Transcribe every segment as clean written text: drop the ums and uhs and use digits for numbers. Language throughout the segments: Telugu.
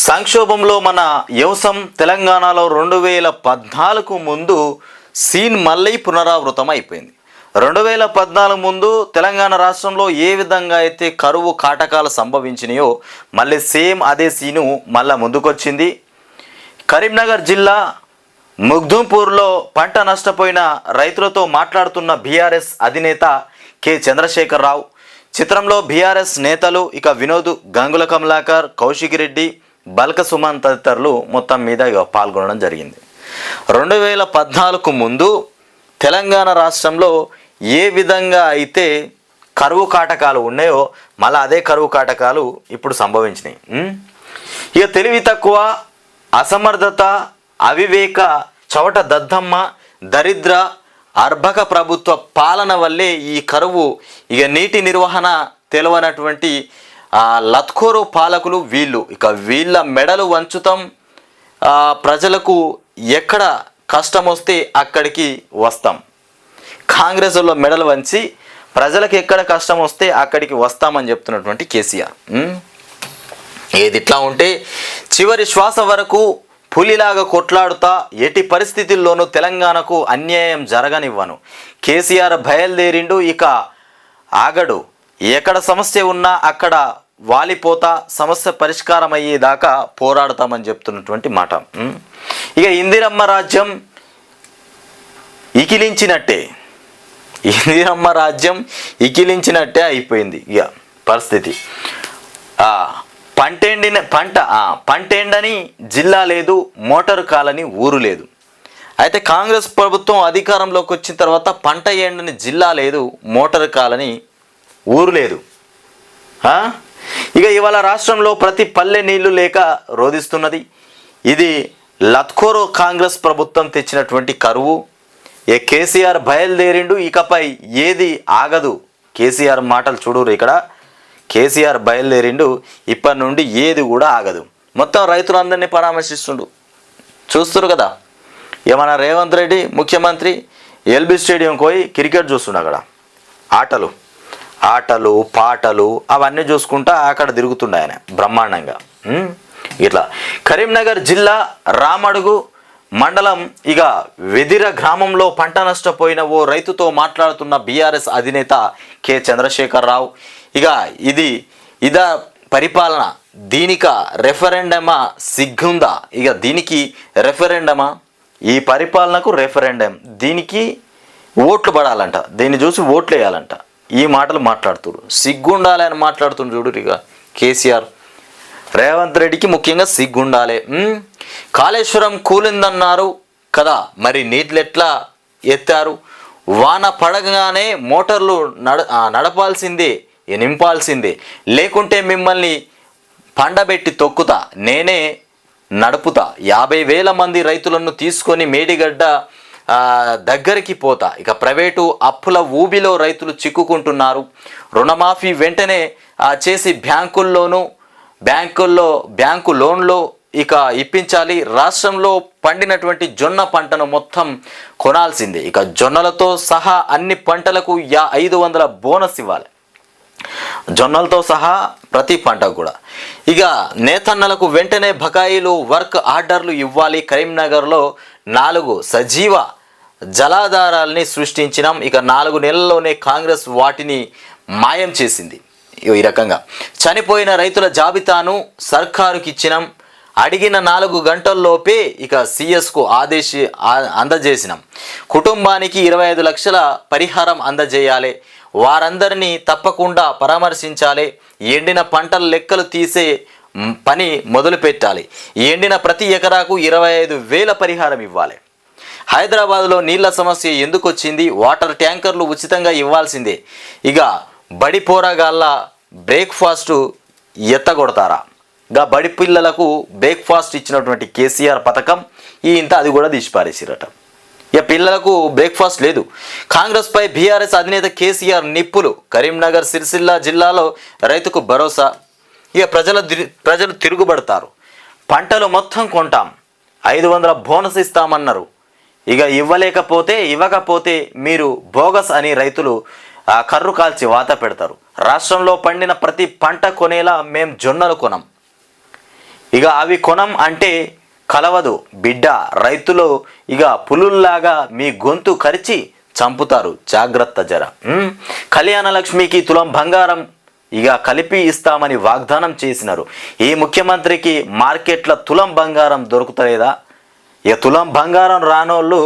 సంక్షోభంలో మన వ్యవసాయం తెలంగాణలో 2014 ముందు సీన్ మళ్ళీ పునరావృతం అయిపోయింది. 2014 ముందు తెలంగాణ రాష్ట్రంలో ఏ విధంగా అయితే కరువు కాటకాలు సంభవించినాయో మళ్ళీ సేమ్ అదే సీను మళ్ళీ ముందుకొచ్చింది. కరీంనగర్ జిల్లా ముగ్దుంపూర్లో పంట నష్టపోయిన రైతులతో మాట్లాడుతున్న బీఆర్ఎస్ అధినేత కె చంద్రశేఖరరావు. చిత్రంలో బీఆర్ఎస్ నేతలు ఇక వినోద్, గంగుల కమలాకర్, కౌశిక్ రెడ్డి, బల్క సుమన్ తదితరులు మొత్తం మీద పాల్గొనడం జరిగింది. 2014 ముందు తెలంగాణ రాష్ట్రంలో ఏ విధంగా అయితే కరువు కాటకాలు ఉన్నాయో మళ్ళీ అదే కరువు కాటకాలు ఇప్పుడు సంభవించినాయి. ఇక తెలివి తక్కువ, అసమర్థత, అవివేక, చవట దద్దమ్మ, దరిద్ర, అర్భక ప్రభుత్వ పాలన వల్లే ఈ కరువు, ఇక నీటి నిర్వహణ తెలవనటువంటి లత్కోరు పాలకులు వీళ్ళు. ఇక వీళ్ళ మెడలు వంచుతాం, ప్రజలకు ఎక్కడ కష్టం వస్తే అక్కడికి వస్తాం. కాంగ్రెస్లో మెడలు వంచి ప్రజలకు ఎక్కడ కష్టం వస్తే అక్కడికి వస్తామని చెప్తున్నటువంటి కేసీఆర్. ఏది ఇట్లా ఉంటే చివరి శ్వాస వరకు పులిలాగా కొట్లాడుతా ఎట్టి పరిస్థితుల్లోనూ తెలంగాణకు అన్యాయం జరగనివ్వను. కేసీఆర్ బయలుదేరిండు, ఇక ఆగడు. ఎక్కడ సమస్య ఉన్నా అక్కడ వాలిపోతా, సమస్య పరిష్కారం అయ్యేదాకా పోరాడతామని చెప్తున్నటువంటి మాట. ఇక ఇందిరమ్మ రాజ్యం ఇకిలించినట్టే, ఇందిరమ్మ రాజ్యం ఇకిలించినట్టే అయిపోయింది ఇక పరిస్థితి. పంటేండని జిల్లా లేదు, మోటారు కాలని ఊరు లేదు. అయితే కాంగ్రెస్ ప్రభుత్వం అధికారంలోకి వచ్చిన తర్వాత పంట ఎండని జిల్లా లేదు, మోటారు కాలని ఊరు లేదు. ఇక ఇవాళ రాష్ట్రంలో ప్రతి పల్లె నీళ్లు లేక రోధిస్తున్నది. ఇది లత్కోరో కాంగ్రెస్ ప్రభుత్వం తెచ్చినటువంటి కరువు. ఏ కేసీఆర్ బయలుదేరిండు, ఇకపై ఏది ఆగదు. కేసీఆర్ మాటలు చూడరు, ఇక్కడ కేసీఆర్ బయలుదేరిండు, ఇప్పటి నుండి ఏది కూడా ఆగదు. మొత్తం రైతులందరినీ పరామర్శిస్తుండు, చూస్తున్నారు కదా. ఏమన్నా రేవంత్ రెడ్డి ముఖ్యమంత్రి ఎల్బీ స్టేడియంకి పోయి క్రికెట్ చూస్తుండు. అక్కడ ఆటలు పాటలు అవన్నీ చూసుకుంటా అక్కడ తిరుగుతుండే ఆయన బ్రహ్మాండంగా. ఇట్లా కరీంనగర్ జిల్లా రామడుగు మండలం ఇక వెదిర గ్రామంలో పంట నష్టపోయిన ఓ రైతుతో మాట్లాడుతున్న బీఆర్ఎస్ అధినేత కె చంద్రశేఖరరావు. ఇక ఇదా పరిపాలన, దీనిక రెఫరెండమా సిగ్గుందా? ఇక దీనికి రెఫరెండమా, ఈ పరిపాలనకు రెఫరెండం, దీనికి ఓట్లు పడాలంట, దీన్ని చూసి ఓట్లు వేయాలంట. ఈ మాటలు మాట్లాడుతున్నారు, సిగ్గుండాలి అని మాట్లాడుతున్నారు. చూడు ఇక కేసీఆర్, రేవంత్ రెడ్డికి ముఖ్యంగా సిగ్గుండాలి. కాళేశ్వరం కూలిందన్నారు కదా, మరి నీళ్ళు ఎట్లా ఎత్తారు? వాన పడగానే మోటార్లు నడపాల్సిందే, నింపాల్సిందే, లేకుంటే మిమ్మల్ని పండబెట్టి తొక్కుతా, నేనే నడుపుతా. 50,000 మంది రైతులను తీసుకొని మేడిగడ్డ దగ్గరికి పోతా. ఇక ప్రైవేటు అప్పుల ఊబిలో రైతులు చిక్కుకుంటున్నారు. రుణమాఫీ వెంటనే చేసి బ్యాంకు లోన్లో ఇక ఇప్పించాలి. రాష్ట్రంలో పండినటువంటి జొన్న పంటను మొత్తం కొనాల్సిందే. ఇక జొన్నలతో సహా అన్ని పంటలకు 500 బోనస్ ఇవ్వాలి, జొన్నలతో సహా ప్రతి పంటకు కూడా. ఇక నేతన్నలకు వెంటనే బకాయిలు, వర్క్ ఆర్డర్లు ఇవ్వాలి. కరీంనగర్లో 4 సజీవ జలాధారాలని సృష్టించినాం. ఇక 4 నెలల్లోనే కాంగ్రెస్ వాటిని మాయం చేసింది. ఈ రకంగా చనిపోయిన రైతుల జాబితాను సర్కారుకి ఇచ్చినాం. అడిగిన 4 గంటల్లోపే ఇక సిఎస్కు అందజేసినాం. కుటుంబానికి 25 లక్షల పరిహారం అందజేయాలి. వారందరినీ తప్పకుండా పరామర్శించాలి. ఎండిన పంటల లెక్కలు తీసే పని మొదలు పెట్టాలి. ఎండిన ప్రతి ఎకరాకు 25,000 పరిహారం ఇవ్వాలి. హైదరాబాద్లో నీళ్ల సమస్య ఎందుకు వచ్చింది? వాటర్ ట్యాంకర్లు ఉచితంగా ఇవ్వాల్సిందే. ఇక బడి పోరగాళ్ళ బ్రేక్ఫాస్టు ఎత్తగొడతారా? ఇక బడి పిల్లలకు బ్రేక్ఫాస్ట్ ఇచ్చినటువంటి కేసీఆర్ పథకం అది కూడా తీసిపారేసిరట. ఇక పిల్లలకు బ్రేక్ఫాస్ట్ లేదు. కాంగ్రెస్పై బీఆర్ఎస్ అధినేత కేసీఆర్ నిప్పులు. కరీంనగర్, సిరిసిల్ల జిల్లాలో రైతుకు భరోసా. ఇక ప్రజలు తిరుగుబడతారు. పంటలు మొత్తం కొంటాం, 500 బోనస్ ఇస్తామన్నారు. ఇక ఇవ్వకపోతే మీరు బోగస్ అని రైతులు కర్రు కాల్చి వాత పెడతారు. రాష్ట్రంలో పండిన ప్రతి పంట కొనేలా మేం జొన్నలు కొనం. ఇక అవి కొనం అంటే కలవదు బిడ్డ, రైతులు ఇక పులుల్లాగా మీ గొంతు కరిచి చంపుతారు, జాగ్రత్త జర. కళ్యాణ లక్ష్మికి తులం బంగారం ఇక కలిపి ఇస్తామని వాగ్దానం చేసినారు. ఈ ముఖ్యమంత్రికి మార్కెట్ల తులం బంగారం దొరుకుతలేదా? ఇక తులం బంగారం రానోళ్ళు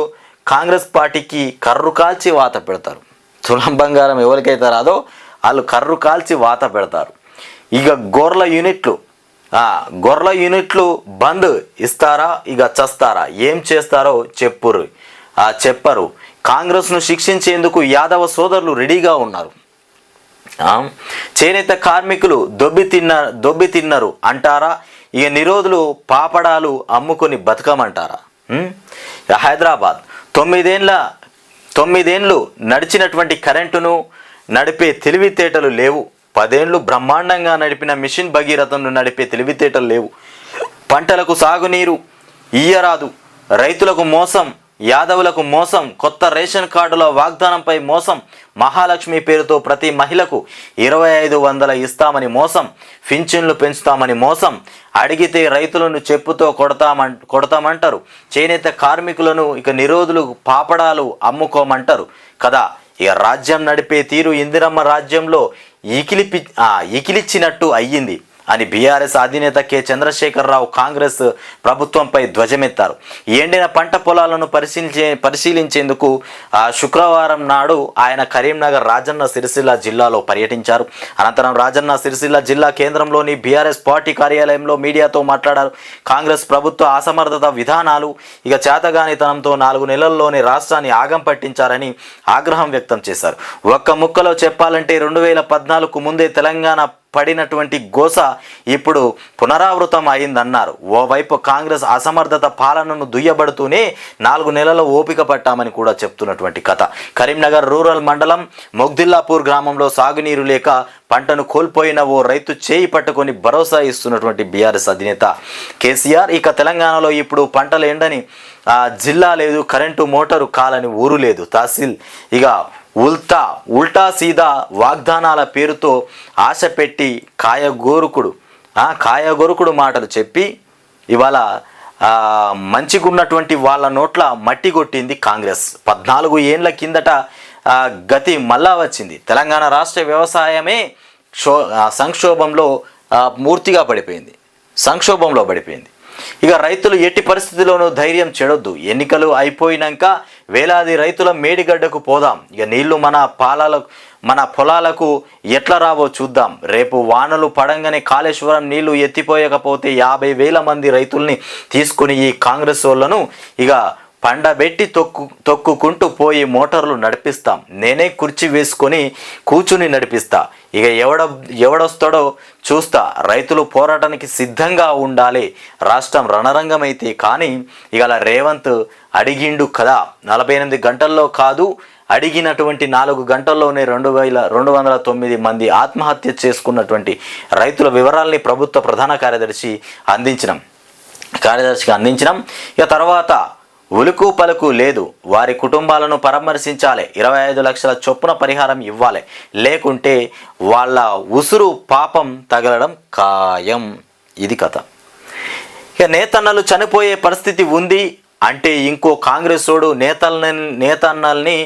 కాంగ్రెస్ పార్టీకి కర్రు కాల్చి వాత పెడతారు. తులం బంగారం ఎవరికైతే రాదో వాళ్ళు కర్రు కాల్చి వాత పెడతారు. ఇక గొర్రెల యూనిట్లు బంద్ ఇస్తారా, ఇక చస్తారా, ఏం చేస్తారో చెప్పరు. కాంగ్రెస్ను శిక్షించేందుకు యాదవ సోదరులు రెడీగా ఉన్నారు. చేనేత కార్మికులు దొబ్బి తిన్నారు అంటారా? ఇక నిరోధులు పాపడాలు అమ్ముకొని బతకమంటారా? హైదరాబాద్ 9 ఏళ్ళు నడిచినటువంటి కరెంటును నడిపే తెలివితేటలు లేవు. 10 ఏళ్ళు బ్రహ్మాండంగా నడిపిన మిషన్ భగీరథను నడిపే తెలివితేటలు లేవు. పంటలకు సాగునీరు ఇయ్యరాదు, రైతులకు మోసం, యాదవులకు మోసం, కొత్త రేషన్ కార్డుల వాగ్దానంపై మోసం, మహాలక్ష్మి పేరుతో ప్రతి మహిళకు 2500 ఇస్తామని మోసం, పింఛన్లు పెంచుతామని మోసం, అడిగితే రైతులను చెప్పుతో కొడతామంటారు, చేనేత కార్మికులను ఇక నిరోధులు పాపడాలు అమ్ముకోమంటారు కదా. ఇక రాజ్యం నడిపే తీరు ఇందిరమ్మ రాజ్యంలో ఇకిలిచ్చినట్టు అయ్యింది అని బీఆర్ఎస్ అధినేత కె చంద్రశేఖరరావు కాంగ్రెస్ ప్రభుత్వంపై ధ్వజమెత్తారు. ఎండిన పంట పొలాలను పరిశీలించేందుకు శుక్రవారం నాడు ఆయన కరీంనగర్ రాజన్న సిరిసిల్ల జిల్లాలో పర్యటించారు. అనంతరం రాజన్న సిరిసిల్ల జిల్లా కేంద్రంలోని బీఆర్ఎస్ పార్టీ కార్యాలయంలో మీడియాతో మాట్లాడారు. కాంగ్రెస్ ప్రభుత్వ అసమర్థత విధానాలు ఇక చేతగానితనంతో 4 నెలల్లోనే రాష్ట్రాన్ని ఆగం పట్టించారని ఆగ్రహం వ్యక్తం చేశారు. ఒక్క ముక్కలో చెప్పాలంటే 2014 ముందే తెలంగాణ పడినటువంటి గోస ఇప్పుడు పునరావృతం అయిందన్నారు. ఓవైపు కాంగ్రెస్ అసమర్థత పాలనను దుయ్యబడుతూనే 4 నెలల ఓపిక పట్టామని కూడా చెప్తున్నటువంటి కథ. కరీంనగర్ రూరల్ మండలం మొగ్దిల్లాపూర్ గ్రామంలో సాగునీరు లేక పంటను కోల్పోయిన ఓ రైతు చేయి పట్టుకొని భరోసా ఇస్తున్నటువంటి బీఆర్ఎస్ అధినేత కేసీఆర్. ఇక తెలంగాణలో ఇప్పుడు పంటలు ఎండని జిల్లా లేదు, కరెంటు మోటారు కాలని ఊరు లేదు. తహసీల్ ఇక ఉల్టా సీదా వాగ్దానాల పేరుతో ఆశ పెట్టి కాయగొరుకుడు మాటలు చెప్పి ఇవాళ మంచిగున్నటువంటి వాళ్ళ నోట్ల మట్టి కొట్టింది కాంగ్రెస్. 14 ఏళ్ల కిందట గతి మళ్ళా వచ్చింది. తెలంగాణ రాష్ట్ర వ్యవసాయమే సంక్షోభంలో పడిపోయింది. ఇక రైతులు ఎట్టి పరిస్థితుల్లోనూ ధైర్యం చెడొద్దు. ఎన్నికలు అయిపోయినాక వేలాది రైతుల మేడిగడ్డకు పోదాం. ఇక నీళ్లు మన పొలాలకు ఎట్లా రావో చూద్దాం. రేపు వానలు పడంగానే కాళేశ్వరం నీళ్లు ఎత్తిపోయకపోతే 50,000 మంది రైతుల్ని తీసుకుని ఈ కాంగ్రెస్ వాళ్ళను ఇక పండబెట్టి తొక్కుకుంటూ పోయి మోటార్లు నడిపిస్తాం. నేనే కుర్చీ వేసుకొని కూర్చుని నడిపిస్తా. ఇక ఎవడొస్తాడో చూస్తా. రైతులు పోరాటానికి సిద్ధంగా ఉండాలి. రాష్ట్రం రణరంగం అయితే కానీ ఇక రేవంత్ అడిగిండు కదా, 48 గంటల్లో కాదు, అడిగినటువంటి 4 గంటల్లోనే 2,209 మంది ఆత్మహత్య చేసుకున్నటువంటి రైతుల వివరాల్ని ప్రభుత్వ ప్రధాన కార్యదర్శికి అందించినాం. ఇక తర్వాత ఉలుకు పలుకు లేదు. వారి కుటుంబాలను పరామర్శించాలి. 25 లక్షల చొప్పున పరిహారం ఇవ్వాలి. లేకుంటే వాళ్ళ ఉసురు పాపం తగలడం ఖాయం. ఇది కథ. ఇక నేతన్నలు చనిపోయే పరిస్థితి ఉంది అంటే ఇంకో కాంగ్రెసోడు నేతన్నల్ని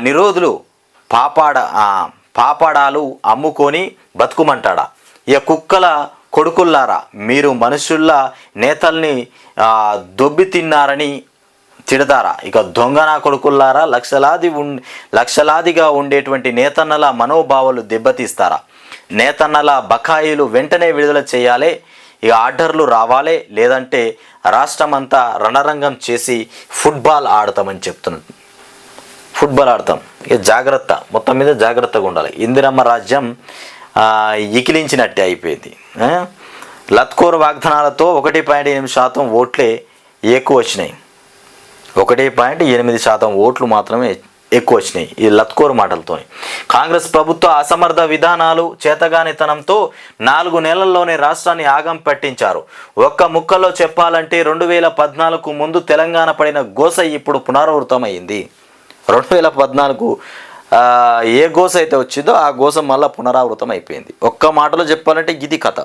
నిరోధులు పాపడాలు అమ్ముకొని బతుకుమంటాడా? ఇక కుక్కల కొడుకుల్లారా, మీరు మనుషుల్లా నేతల్ని దొబ్బి తిన్నారని తిడతారా? ఇక దొంగన కొడుకుల్లారా, లక్షలాదిగా ఉండేటువంటి నేతన్నల మనోభావాలు దెబ్బతీస్తారా? నేతన్నల బకాయిలు వెంటనే విడుదల చేయాలి. ఇక ఆర్డర్లు రావాలి. లేదంటే రాష్ట్రమంతా రణరంగం చేసి ఫుట్బాల్ ఆడతామని చెప్తున్నాడు. ఫుట్బాల్ ఆడతాం. ఇక జాగ్రత్త, మొత్తం మీద జాగ్రత్తగా ఉండాలి. ఇందిరమ్మ రాజ్యం ఇకిలించినట్టే అయిపోయింది. లత్కోర్ వాగ్దానాలతో 1.8% ఓట్లే ఎక్కువ వచ్చినాయి. 1.8% ఓట్లు మాత్రమే ఎక్కువ వచ్చినాయి ఈ లత్కోర్ మాటలతో. కాంగ్రెస్ ప్రభుత్వ అసమర్థ విధానాలు, చేతగానితనంతో 4 నెలల్లోనే రాష్ట్రాన్ని ఆగం పట్టించారు. ఒక్క ముక్కలో చెప్పాలంటే 2014 ముందు తెలంగాణ పడిన గోస ఇప్పుడు పునరావృతమైంది. 2014 ఏ గోస అయితే వచ్చిందో ఆ గోస మళ్ళీ పునరావృతం అయిపోయింది. ఒక్క మాటలో చెప్పాలంటే ఇది కథ.